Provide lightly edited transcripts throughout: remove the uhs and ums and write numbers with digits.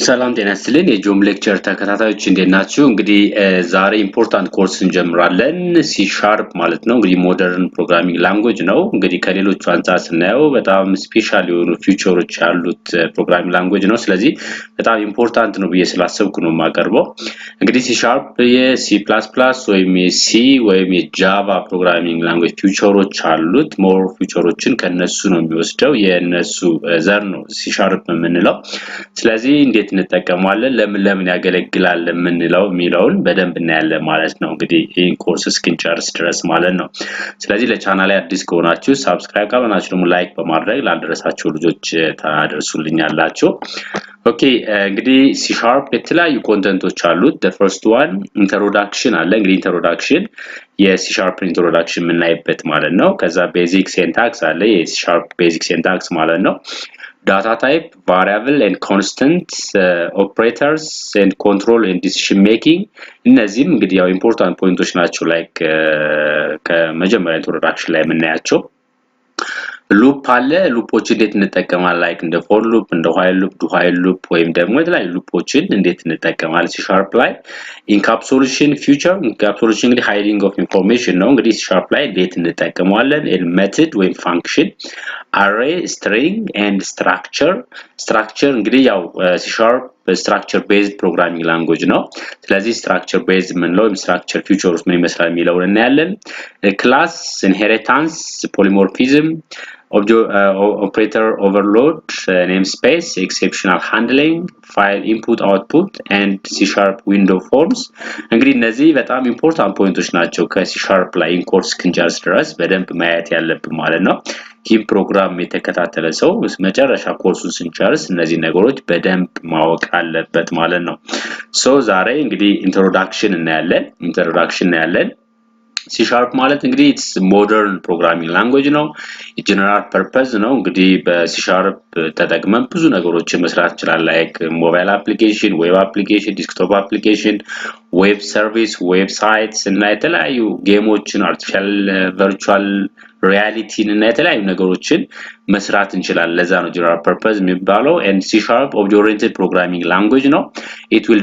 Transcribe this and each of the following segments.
ሰላም ጤና ይስጥልኝ የጆም ሌክቸር ተከታታዮች እንዴት ናችሁ? እንግዲህ ዛሬ ኢምፖርታንት ኮርስ እንጀምራለን። ሲ ሻርፕ ማለት ነው እንግዲህ ሞደርን ፕሮግራሚንግ ላንጉዌጅ ነው። እንግዲህ ከሌሎቹ አንፃር ስናየው በጣም ስፔሻል የሆኑ ፊቸሮች ያሉት ፕሮግራሚንግ ላንጉዌጅ ነው። ስለዚህ በጣም ኢምፖርታንት ነው ብዬ ስላሰብኩ ነው የማቀርበው። እንግዲህ ሲ ሻርፕ የሲ ፕላስ ፕላስ ወይም የሲ ወይም የጃቫ ፕሮግራሚንግ ላንጉዌጅ ፊቸሮች አሉት። ሞር ፊቸሮችን ከነሱ ነው የሚወስደው። የነሱ ዘር ነው ሲ ሻርፕ የምንለው። ስለዚህ እንዴት እንጠቀማለን ለምን ያገለግላል የሚለውን በደንብ እናያለን ማለት ነው። እንግዲህ ይሄን ኮርስ እስክንጨርስ ድረስ ማለት ነው። ስለዚህ ለቻናሌ አዲስ ከሆናችሁ ሰብስክራይብ ካላችሁ ደግሞ ላይክ በማድረግ ላልደረሳችሁ ልጆች ታደርሱልኛላችሁ። ኦኬ እንግዲህ ሲ ሻርፕ የተለያዩ ኮንተንቶች አሉት። the first one introduction አለ። እንግዲህ introduction የሲ ሻርፕ introduction የምናይበት ማለት ነው። ከዛ basic syntax አለ። የሲ ሻርፕ basic syntax ማለት ነው። data type, variable and constant, operators and control and decision making እነዚህም እንግዲህ ያው ኢምፖርታንት ፖይንቶች ናቸው ላይክ ከመጀመሪያ ኢንትሮዳክሽን ላይ የምናያቸው። ሉፕ አለ። ሉፖች እንዴት እንጠቀማለን ላይክ እንደ ፎር ሉፕ እንደ ዋይል ሉፕ ዱ ዋይል ሉፕ ወይም ደግሞ የተለያዩ ሉፖችን እንዴት እንጠቀማለን ሲ ሻርፕ ላይ። ኢንካፕሱሌሽን ፊቸር ኢንካፕሱሌሽን እንግዲህ ሃይዲንግ ኦፍ ኢንፎርሜሽን ነው። እንግዲህ ሲ ሻርፕ ላይ እንዴት እንጠቀማለን። ሜተድ ወይም ፋንክሽን array string and structure እንግዲህ ያው ሲ ሻርፕ structure based programming language ነው። ስለዚህ structure based ምንለው structure features ምን ይመስላል የሚለውን እናያለን። class inheritance polymorphism operator overload namespace exceptional handling file input output and C# window forms እንግዲህ እነዚህ በጣም ኢምፖርታንት ፖይንቶች ናቸው ከሲ ሻርፕ ላይ ኮርስ ክንጨርስ ድረስ በደንብ ማየት ያለብን ማለት ነው። ይህ ፕሮግራም የተከታተለ ሰው መጨረሻ ኮርሱን ስንጨርስ እነዚህ ነገሮች በደንብ ማወቅ አለበት ማለት ነው። ዛሬ እንግዲህ ኢንትሮዳክሽን እናያለን። ሲ ሻርፕ ማለት እንግዲህ ኢትስ ሞደርን ፕሮግራሚንግ ላንጉዌጅ ነው። ጀነራል ፐርፐዝ ነው። እንግዲህ በሲ ሻርፕ ተጠቅመን ብዙ ነገሮችን መስራት እንችላለን ላይክ ሞባይል አፕሊኬሽን፣ ዌብ አፕሊኬሽን፣ ዲስክቶፕ አፕሊኬሽን፣ ዌብ ሰርቪስ፣ ዌብሳይትስ እና የተለያዩ ጌሞችን አርቲፊሻል ቨርቹዋል ሪያሊቲን እና የተለያዩ ነገሮችን መስራት እንችላለን። ለዛ ነው ጀነራል ፐርፐዝ የሚባለው። and C# object oriented programming language ነው። it will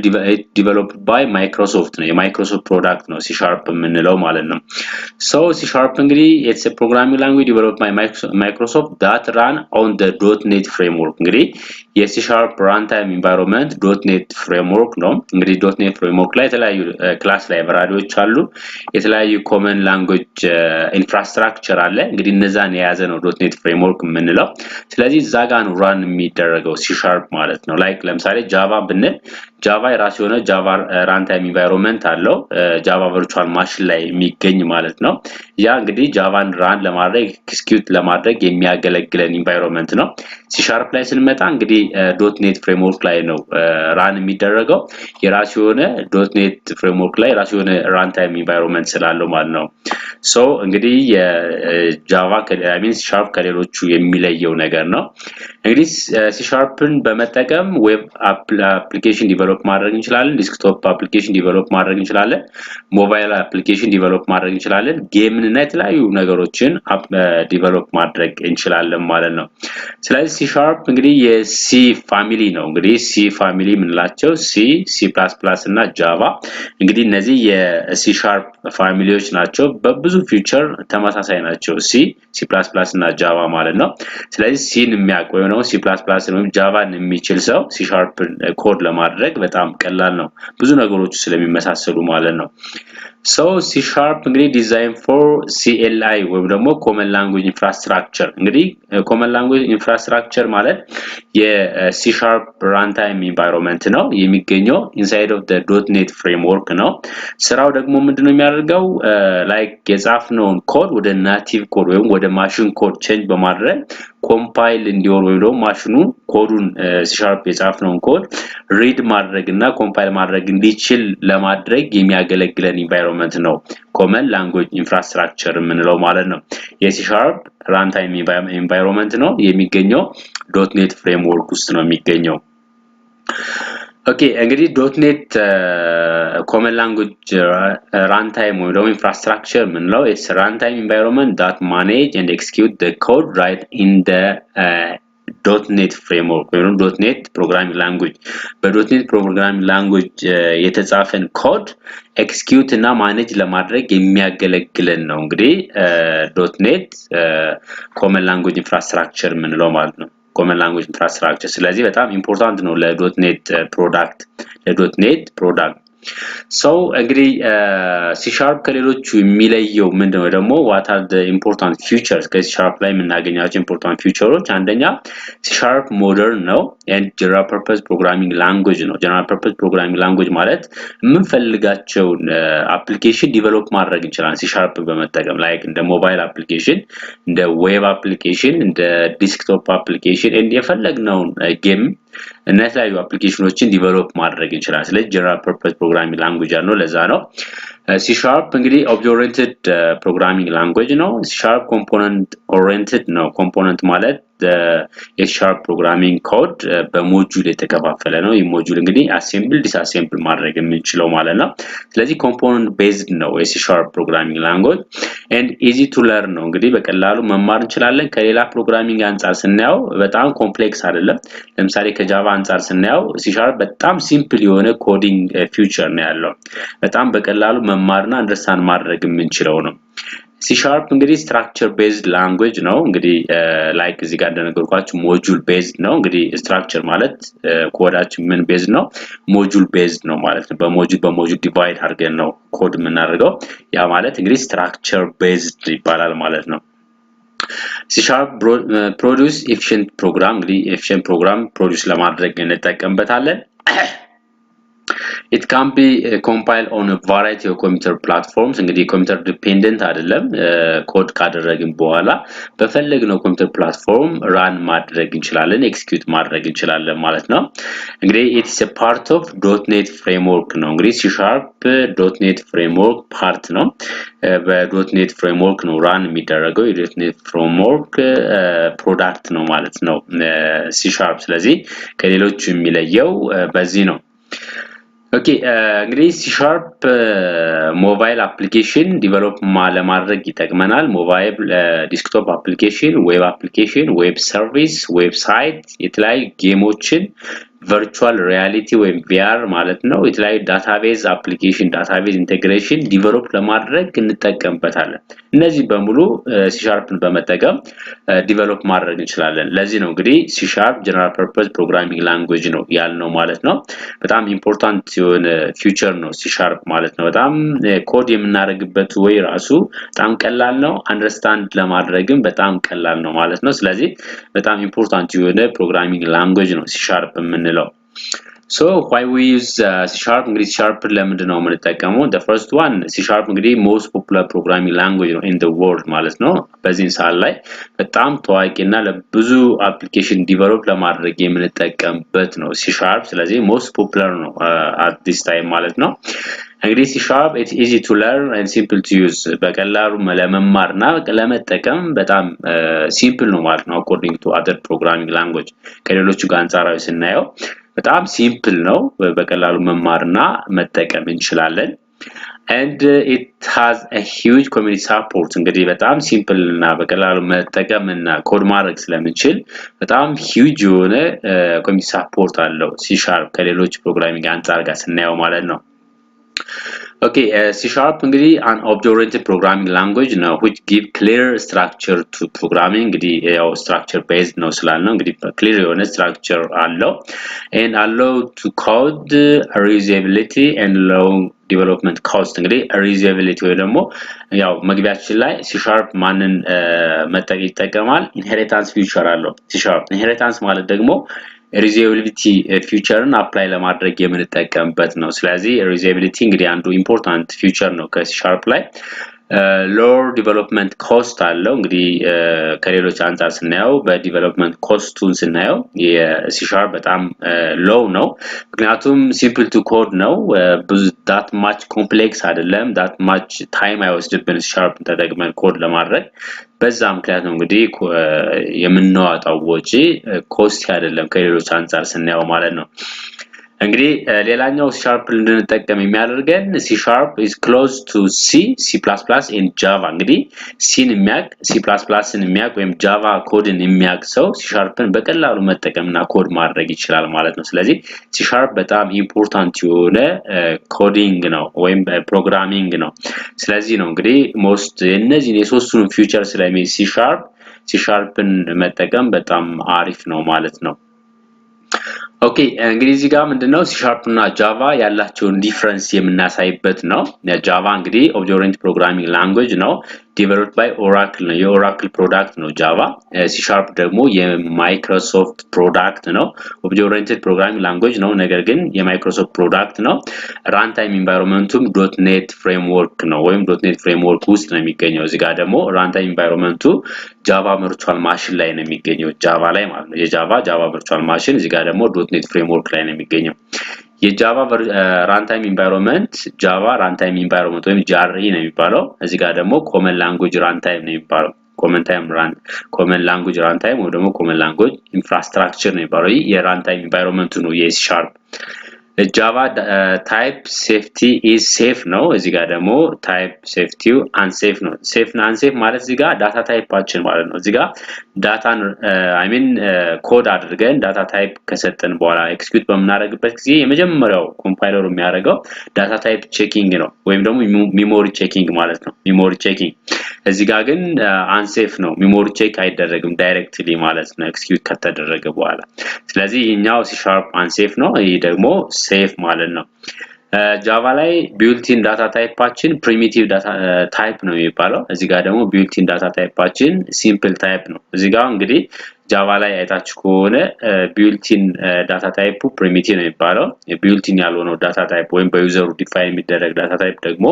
developed by Microsoft ነው። የማይክሮሶፍት ፕሮዳክት ነው C# የምንለው ማለት ነው። C# እንግዲህ it's a programming language developed by Microsoft that run on the .NET framework እንግዲህ የC# runtime environment .NET framework ነው። እንግዲህ .NET framework ላይ የተለያዩ ክላስ ላይብራሪዎች አሉ። የተለያዩ common language infrastructure አለ። እንግዲህ እነዛን የያዘ ነው .NET framework የምንለው። ስለዚህ እዛ ጋር ነው ራን የሚደረገው C# ማለት ነው። ላይክ ለምሳሌ ጃቫ ብንል ጃቫ የራሱ የሆነ ጃቫ runtime environment አለው። ጃቫ ቨርቹዋል ማሽን ላይ የሚገኝ ማለት ነው። ያ እንግዲህ ጃቫን ራን ለማድረግ ኤክስኪዩት ለማድረግ የሚያገለግለን environment ነው። C# ላይ ስንመጣ እንግዲህ .NET framework ላይ ነው ራን የሚደረገው። የራሱ የሆነ .NET framework ላይ የራሱ የሆነ runtime environment ስላለው ማለት ነው። እንግዲህ የጃቫ C# ከሌሎቹ የሚለየው ነገር ነው። እንግዲህ C# በመጠቀም ዌብ አፕሊኬሽን ዲቨሎፕ ማድረግ እንችላለን፣ ዲስክቶፕ አፕሊኬሽን ዲቨሎፕ ማድረግ እንችላለን፣ ሞባይል አፕሊኬሽን ዲቨሎፕ ማድረግ እንችላለን፣ ጌምን እና የተለያዩ ነገሮችን ዲቨሎፕ ማድረግ እንችላለን ማለት ነው። ስለዚህ C# እንግዲህ የሲ ፋሚሊ ነው። እንግዲህ ሲ ፋሚሊ ምንላቸው C++ እና ጃቫ እንግዲህ እነዚህ የሲ# ፋሚሊዎች ናቸው። በብዙ ፊቸር ተመሳሳይ ናቸው C++ እና ጃቫ ማለት ነው። ስለዚህ ሲን የሚያውቀው ነው C++ ወይም ጃቫን የሚችል ሰው C# ኮድ ለማድረግ በጣም ቀላል ነው። ብዙ ነገሮች ስለሚመሳሰሉ ማለት ነው። C# እንግዲህ ዲዛይን ፎር CLI ወይም ደግሞ ኮመን ላንጉዌጅ ኢንፍራስትራክቸር እንግዲህ ኮመን ላንጉዌጅ ኢንፍራስትራክቸር ማለት የC# runtime environment ነው የሚገኘው inside of the .NET framework ነው። ስራው ደግሞ ምንድነው የሚያደርገው ላይክ የጻፍነውን ኮድ ወደ ናቲቭ ኮድ ወይም ወደ ማሽን ኮድ ቼንጅ በማድረግ ኮምፓይል እንዲሆን ወይ ደግሞ ማሽኑ ኮዱን C# የጻፍነውን ኮድ ሪድ ማድረግና ኮምፓይል ማድረግ እንዲችል ለማድረግ የሚያገለግለን environment ነው ኮመን ላንጉዌጅ ኢንፍራስትራክቸር የምንለው ማለት ነው። የC# runtime environment ነው የሚገኘው .NET framework ውስጥ ነው የሚገኘው። Okay, እንግዲህ .NET common language runtime ወይ ደግሞ infrastructure ምንለው is runtime environment that manage and execute the code right in the .NET framework ወይ ደግሞ .NET programming language በ.NET programming language የተጻፈን ኮድ ኤክስኪዩት እና ማኔጅ ለማድረግ የሚያገለግለን ነው እንግዲህ .NET common language infrastructure ምንለው ማለት ነው common language infrastructure ስለዚህ በጣም ኢምፖርታንት ነው ለዶትኔት ፕሮዳክት ለዶትኔት ፕሮዳክት So እንግዲህ C# ከሌሎቹ የሚለየው ምንድነው ደግሞ what are the important features ከC# ላይ የምናገኛቸው important featureዎች አንደኛ C# modern ነው and general purpose programming language ነው general purpose programming language ማለት የምንፈልጋቸውን application develop ማድረግ እንችላለን C# በመጠቀም like እንደ mobile application እንደ web application እንደ desktop application and የፈለግነውን game እና የተለያዩ አፕሊኬሽኖችን ዲቨሎፕ ማድረግ እንችላለን ስለዚህ general purpose programming language ነው ለዛ ነው C# እንግዲህ object oriented programming language ነው C# component oriented ነው component ማለት C# programming code በሞጁል የተከፋፈለ ነው ይህ ሞጁል እንግዲህ assemble disassemble ማድረግ የምንችለው ማለት ነው ስለዚህ component based ነው C# programming language and easy to learn ነው እንግዲህ በቀላሉ መማር እንችላለን ከሌላ ፕሮግራሚንግ አንፃር ስናየው በጣም ኮምፕሌክስ አይደለም ለምሳሌ ከጃቫ አንፃር ስናየው C# በጣም ሲምፕል የሆነ ኮዲንግ ፊቸር ነው ያለው በጣም በቀላሉ መማርና አንደርስታንድ ማድረግ የምንችለው ነው C# እንግዲህ structure based language ነው እንግዲህ ላይክ እዚህ ጋር እንደነገርኳችሁ module based ነው እንግዲህ structure ማለት ኮዳችን ምን based ነው module based ነው ማለት ነው በሞጁል ዲቫይድ አድርገን ነው ኮድ የምናደርገው ያ ማለት እንግዲህ structure based ይባላል ማለት ነው C# produce efficient program እንግዲህ efficient program produce ለማድረግ እንጠቀምበታለን It can be compiled on a variety of computer platforms እንግዲህ computer dependent አይደለም ኮድ ካደረግን በኋላ በፈለግነው computer platform run ማድረግ እንችላለን execute ማድረግ እንችላለን ማለት ነው እንግዲህ it is a part of .NET framework ነው እንግዲህ C# .NET framework part ነው በ.NET framework ነው run የሚደረገው .NET framework product ነው ማለት ነው C# ስለዚህ ከሌሎች የሚለየው በዚህ ነው Okay እንግዲህ C# ሞባይል አፕሊኬሽን ዲቨሎፕ ለማድረግ ይጠቅመናል ሞባይል ዲስክቶፕ አፕሊኬሽን ዌብ አፕሊኬሽን ዌብ ሰርቪስ ዌብሳይት የተለያዩ ጌሞችን ቨርቹዋል ሪያሊቲ ወይም VR ማለት ነው የተለያዩ ዳታቤዝ አፕሊኬሽን ዳታቤዝ ኢንተግሬሽን ዲቨሎፕ ለማድረግ እንጠቀምበታለን እነዚህ በሙሉ C# በመጠቀም ዲቨሎፕ ማድረግ እንችላለን ለዚህ ነው እንግዲህ C# general purpose programming language ነው ያልነው ማለት ነው በጣም ኢምፖርታንት የሆነ ፊቸር ነው C# ማለት ነው በጣም ኮድ የምናደርግበት ወይ ራሱ በጣም ቀላል ነው አንደርስታንድ ለማድረግም በጣም ቀላል ነው ማለት ነው ስለዚህ በጣም ኢምፖርታንት የሆነ ፕሮግራሚንግ ላንጉዌጅ ነው C# የምንለው So why we use C# እንግዲህ C# ለምንድነው የምንጠቀመው the first one C# እንግዲህ most popular programming language ነው in the world ማለት ነው በዚህ ሰዓት ላይ በጣም ታዋቂና ለብዙ አፕሊኬሽን ዲቨሎፕ ለማድረግ የምንጠቀምበት ነው C# ስለዚህ most popular ነው at this time ማለት ነው እንግዲህ C# it's easy to learn and simple to use በቀላሉ ለመማርና ለመጠቀም በጣም ሲምፕል ነው ማለት ነው according to other programming language ከሌሎቹ ጋር አንፃራዊ ስናየው በጣም ሲምፕል ነው በቀላሉ መማርና መጠቀም እንችላለን and it has a huge community support እንግዲህ በጣም ሲምፕል እና በቀላሉ መጠቀምና ኮድ ማድረግ ስለምንችል በጣም huge የሆነ community support አለው C# ከሌሎች ፕሮግራሚንግ አንፃር ጋር ስናየው ማለት ነው Okay C# እንግዲህ an object oriented programming language ነው which give clear structure to programming እንግዲህ ያው structure based ነው ስላልነው እንግዲህ clear የሆነ structure አለው and allow to code reusability and low development cost እንግዲህ reusability ወይ ደግሞ ያው መግቢያችን ላይ C# ማንን ይጠቀማል inheritance feature አለው C# inheritance ማለት ደግሞ reusability featureን apply ለማድረግ የምንጠቀምበት ነው ስለዚህ reusability እንግዲህ አንዱ important feature ነው ከC# ላይ lower development cost አለው እንግዲህ ከሌሎች አንፃር ስናየው በዲቨሎፕመንት ኮስቱን ስናየው የC# በጣም low ነው ምክንያቱም simple to code ነው ብዙ that much complex አይደለም that much time አይወስድብን C# ተጠቅመን ኮድ ለማድረግ በዛ ምክንያት ነው እንግዲህ የምንዋጣው ወጪ ኮስት አይደለም ከሌሎች አንፃር ስናየው ማለት ነው እንግዲህ ሌላኛው C# እንድንጠቀም የሚያደርገን C# is close to C++ and Java እንግዲህ Cን የሚያውቅ C++ን የሚያውቅ ወይም Java ኮድን የሚያውቅ ሰው C# በቀላሉ መጠቀምና ኮድ ማድረግ ይችላል ማለት ነው ስለዚህ C# በጣም ኢምፖርታንት የሆነ ኮዲንግ ነው ወይም ፕሮግራሚንግ ነው ስለዚህ ነው እንግዲህ ሞስት እነዚህ የሶስቱን ፊውቸር ስለሚይዝ C#ን መጠቀም በጣም አሪፍ ነው ማለት ነው ኦኬ እንግዲህ እዚህ ጋር ምንድነው C# እና Java ያላቸውን ዲፈረንስ የምናሳይበት ነው Java እንግዲህ ኦብጀክት ኦሪየንትድ ፕሮግራሚንግ ላንጉዌጅ ነው developed by Oracle ነው የኦራክል ፕሮዳክት ነው Java C# ደግሞ የማይክሮሶፍት ፕሮዳክት ነው ኦብጀክት ኦሪየንትድ ፕሮግራሚንግ ላንጉዌጅ ነው ነገር ግን የማይክሮሶፍት ፕሮዳክት ነው runtime environmentም .NET ፍሬምወርክ ነው ወይም .NET ፍሬምወርክ ውስጥ ነው የሚገኘው እዚህ ጋር ደግሞ runtime environmenቱ Java virtual machine ላይ ነው የሚገኘው Java ላይ ማለት ነው የJava virtual machine እዚህ ጋር ደግሞ .NET ፍሬምወርክ ላይ ነው የሚገኘው የJava runtime environment Java runtime environment ወይም JRE ነው የሚባለው እዚህ ጋር ደግሞ common language runtime ነው የሚባለው common language runtime ወይ ደግሞ common language infrastructure ነው የሚባለው የruntime environment ነው የC# Java type safety is safe ነው እዚህ ጋር ደግሞ type safety unsafe ነው safe እና unsafe ማለት እዚህ ጋር data typeአችን ማለት ነው እዚህ ጋር ዳታን ኮድ አድርገን ዳታ ታይፕ ከሰጠን በኋላ ኤክስኪዩት በመናደርግበት ጊዜ የመጀመሪያው ኮምፓይለሩ የሚያደርገው ዳታ ታይፕ ቼኪንግ ነው ወይም ደግሞ ሜሞሪ ቼኪንግ ማለት ነው ሜሞሪ ቼኪንግ እዚህ ጋር ግን አንሴፍ ነው ሜሞሪ ቼክ አይደረግም ዳይሬክትሊ ማለት ነው ኤክስኪዩት ከተደረገ በኋላ ስለዚህ ይሄኛው C# አንሴፍ ነው ይሄ ደግሞ ሴፍ ማለት ነው Java ላይ built-in data typeአችን primitive data type ነው የሚባለው እዚህ ጋር ደግሞ built-in data typeአችን simple type ነው እዚህ ጋር እንግዲህ Java ላይ አይታችሁ ከሆነ built-in data type primitive ነው የሚባለው built-in ያልሆነው data type ወይም በዩዘሩ ዲፋይን የሚደረግ data type ደግሞ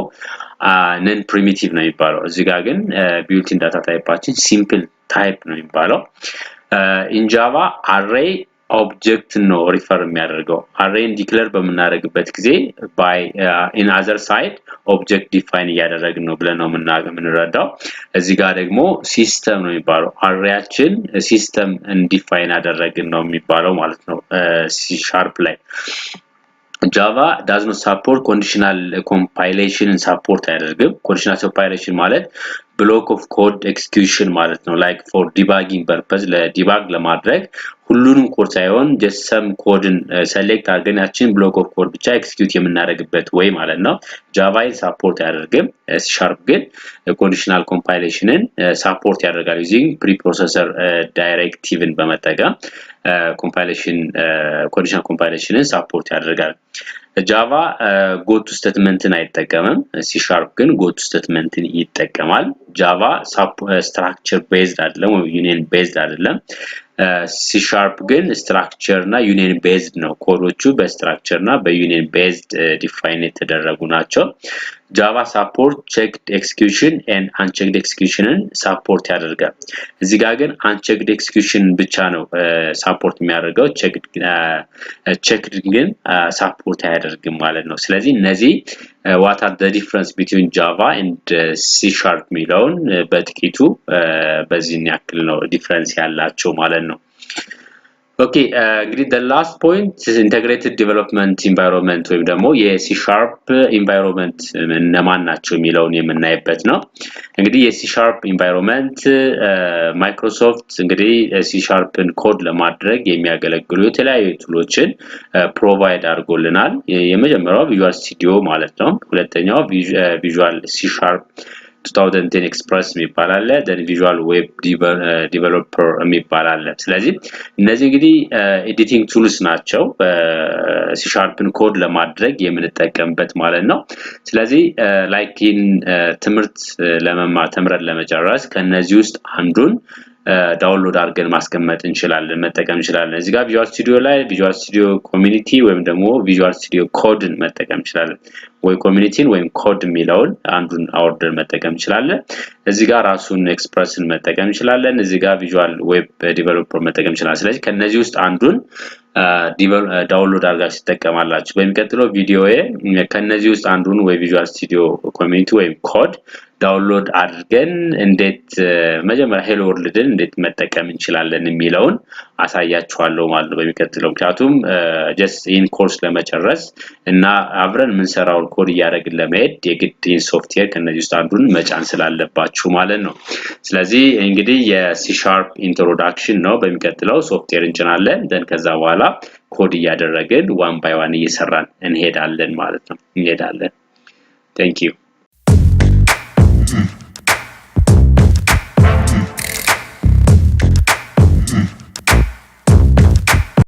non primitive ነው የሚባለው እዚህ ጋር ግን built-in data typeአችን simple type ነው የሚባለው in Java array object ነው ሪፈር የሚያደርገው array ዲክሌር በመናደርግበት ጊዜ by in other side object define ያደረግን ነው ብለን ነው የምንረዳው እዚህ ጋር ደግሞ ሲስተም ነው የሚባለው arrayአችን ሲስተም ዲፋይን ያደረግን ነው የሚባለው ማለት ነው C# ላይ Java does not support conditional compilation support አያደርግም conditional compilation ማለት block of code execution ማለት ነው like for debugging purpose ለዲባግ ለማድረግ ሁሉንም ኮድ ሳይሆን just some ኮድን select አድርገን ያችን block of code ብቻ execute የምናደርግበት ወይ ማለት ነው Java support አያደርግም C# ግን conditional compilationን support ያደርጋል using preprocessor directiveን በመጠቀም compilation conditional compilationን support ያደርጋል Java go to statementን አይጠቀምም C# ግን go to statementን ይጠቀማል Java structure based አይደለም ወይ union based አይደለም C# ግን structure እና union based ነው ኮዶቹ በstructure እና በunion based define የተደረጉ ናቸው Java support checked execution and unchecked executionን support ያደርጋል እዚህ ጋር ግን unchecked execution ብቻ ነው support የሚያደርገው checked ግን support አያደርግም ማለት ነው ስለዚህ እነዚህ what are the difference between Java and C# ሚለውን በጥቂቱ በዚህ ያክል ነው ዲፈረንስ ያላቸው ማለት ነው Okay እንግዲህ the last point is integrated development environment ወይም ደግሞ የC# environment እነማን ናቸው የሚለውን የምናይበት ነው እንግዲህ የC# environment ማይክሮሶፍት እንግዲህ C# ኮድ ለማድረግ የሚያገለግሉ የተለያዩ ቱሎችን ፕሮቫይድ አድርጎልናል የመጀመሪያው Visual Studio ማለት ነው ሁለተኛው Visual C# 2010 Express የሚባል አለ then Visual Web Developer የሚባል አለ ስለዚህ እነዚህ እንግዲህ ኤዲቲንግ ቱልስ ናቸው C# ኮድ ለማድረግ የምንጠቀምበት ማለት ነው ስለዚህ ላይክ ኢን ትምህርት ተምረን ለመጨረስ ከነዚህ ውስጥ አንዱን ዳውንሎድ አድርገን ማስቀመጥ እንችላለን መጠቀም እንችላለን እዚህ ጋር Visual Studio ላይ Visual Studio Community ወይም ደግሞ Visual Studio Codeን መጠቀም እንችላለን ወይ ኮሚኒቲን ወይም ኮድ የሚለውን አንዱን አውርደን መጠቀም እንችላለን እዚህ ጋር ራሱን ኤክስፕረስን መጠቀም እንችላለን እዚህ ጋር ቪዥዋል ዌብ ዲቨሎፐር መጠቀም እንችላለን ስለዚህ ከነዚህ ውስጥ አንዱን ዳውንሎድ አድርጋችሁ ትጠቀማላችሁ በሚቀጥለው ቪዲዮዬ ከነዚህ ውስጥ አንዱን ወይ ቪዥዋል ስቱዲዮ ኮሚኒቲ ወይ ኮድ ዳውንሎድ አድርገን እንዴት መጀመሪያ ሄሎ ወርልድን እንዴት መጠቀም እንችላለን የሚለውን አሳያችኋለሁ ማለት ነው በሚቀጥለው ምክንያቱም ጀስት ኢን ኮርስ ለመጨረስ እና አብረን ምንሰራው ኮድ ያደርግልን ለመሄድ የግድ ኢን ሶፍትዌር ከነዚህ ውስጥ አንዱን መጫን ስላለባችሁ ማለት ነው ስለዚህ እንግዲህ የሲ ሻርፕ ኢንትሮዳክሽን ነው በሚቀጥለው ሶፍትዌር እንጭናለን ደን ከዛ በኋላ ኮድ ያደረግን ዋን ባይ ዋን እየሰራን እንሄዳለን ማለት ነው እንሄዳለን Thank you